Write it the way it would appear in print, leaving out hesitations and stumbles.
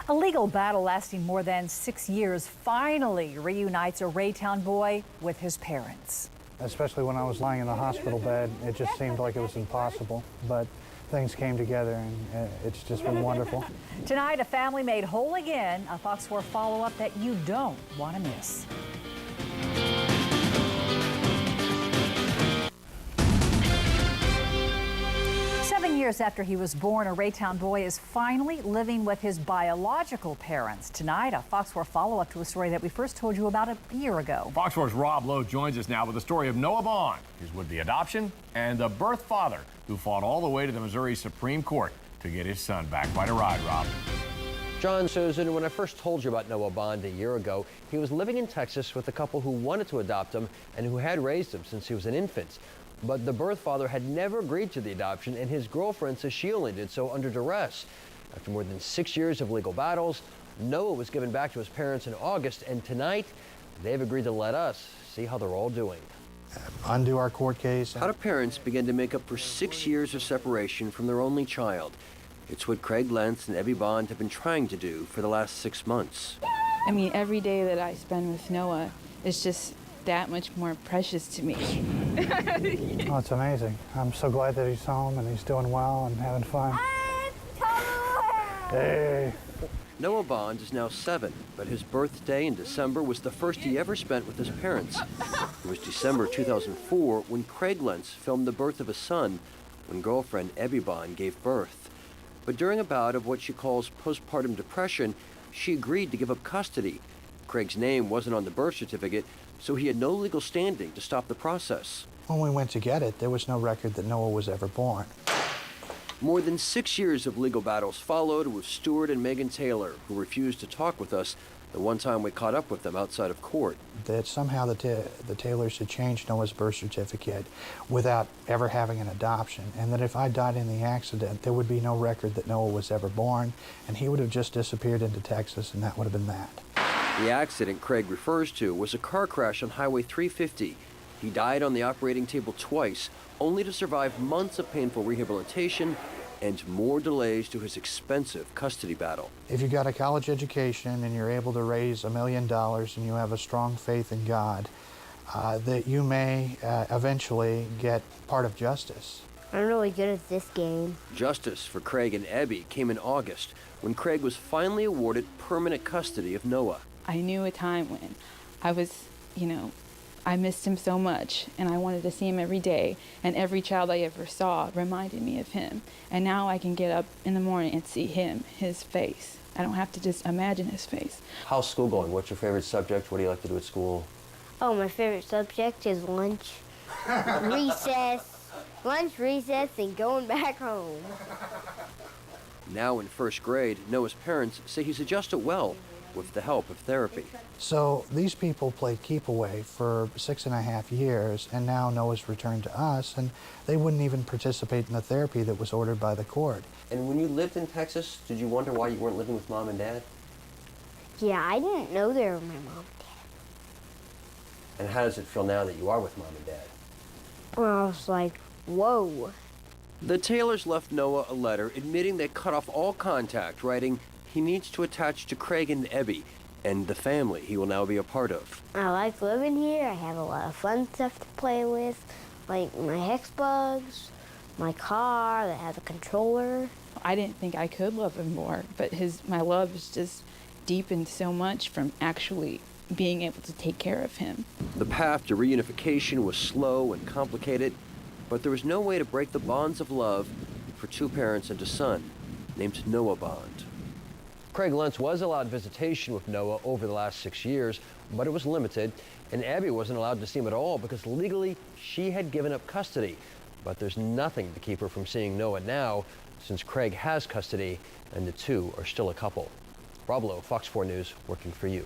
A legal battle lasting more than 6 years finally reunites a Raytown boy with his parents. Especially when I was lying in the hospital bed, it just seemed like it was impossible, but things came together and it's just been wonderful. Tonight, a family made whole again, a Fox 4 follow-up that you don't want to miss. 7 years after he was born, a Raytown boy is finally living with his biological parents. Tonight, a Fox 4 follow-up to a story that we first told you about a year ago. Fox 4's Rob Lowe joins us now with the story of Noah Bond, his would-be adoption, and the birth father who fought all the way to the Missouri Supreme Court to get his son back. Quite a ride, Rob. John, Susan, when I first told you about Noah Bond a year ago, he was living in Texas with a couple who wanted to adopt him and who had raised him since he was an infant. But the birth father had never agreed to the adoption, and his girlfriend says she only did so under duress. After more than 6 years of legal battles, Noah was given back to his parents in August, and tonight they've agreed to let us see how they're all doing. Undo our court case. How do parents begin to make up for 6 years of separation from their only child? It's what Craig Lentz and Ebby Bond have been trying to do for the last 6 months. I mean, every day that I spend with Noah is just that much more precious to me. Oh, it's amazing. I'm so glad that he's home and he's doing well and having fun. Hey. Noah Bond is now 7, but his birthday in December was the first he ever spent with his parents. It was December 2004 when Craig Lentz filmed the birth of a son when girlfriend Ebby Bond gave birth. But during a bout of what she calls postpartum depression, she agreed to give up custody. Craig's name wasn't on the birth certificate, so he had no legal standing to stop the process. When we went to get it, there was no record that Noah was ever born. More than 6 years of legal battles followed with Stuart and Megan Taylor, who refused to talk with us the one time we caught up with them outside of court. That somehow the Taylors had changed Noah's birth certificate without ever having an adoption, and that if I died in the accident, there would be no record that Noah was ever born, and he would have just disappeared into Texas, and that would have been that. The accident Craig refers to was a car crash on Highway 350. He died on the operating table twice, only to survive months of painful rehabilitation and more delays to his expensive custody battle. If you got a college education and you're able to raise $1 million and you have a strong faith in God, that you may eventually get part of justice. I'm really good at this game. Justice for Craig and Ebby came in August when Craig was finally awarded permanent custody of Noah. I knew a time when I was, I missed him so much, and I wanted to see him every day, and every child I ever saw reminded me of him. And now I can get up in the morning and see him, his face. I don't have to just imagine his face. How's school going? What's your favorite subject? What do you like to do at school? Oh, my favorite subject is lunch, recess, and going back home. Now in first grade, Noah's parents say he's adjusted well with the help of therapy. So these people played keep away for 6.5 years, and now Noah's returned to us, and they wouldn't even participate in the therapy that was ordered by the court. And when you lived in Texas, did you wonder why you weren't living with Mom and Dad? Yeah, I didn't know they were my mom and dad. And how does it feel now that you are with Mom and Dad? Well, I was like, whoa. The Taylors left Noah a letter admitting they cut off all contact, writing he needs to attach to Craig and Ebby and the family he will now be a part of. I like living here. I have a lot of fun stuff to play with, like my hex bugs, my car that has a controller. I didn't think I could love him more, but my love has just deepened so much from actually being able to take care of him. The path to reunification was slow and complicated, but there was no way to break the bonds of love for two parents and a son named Noah Bond. Craig Lentz was allowed visitation with Noah over the last 6 years, but it was limited, and Abby wasn't allowed to see him at all because legally she had given up custody. But there's nothing to keep her from seeing Noah now, since Craig has custody and the two are still a couple. Rob Lowe, Fox 4 News, working for you.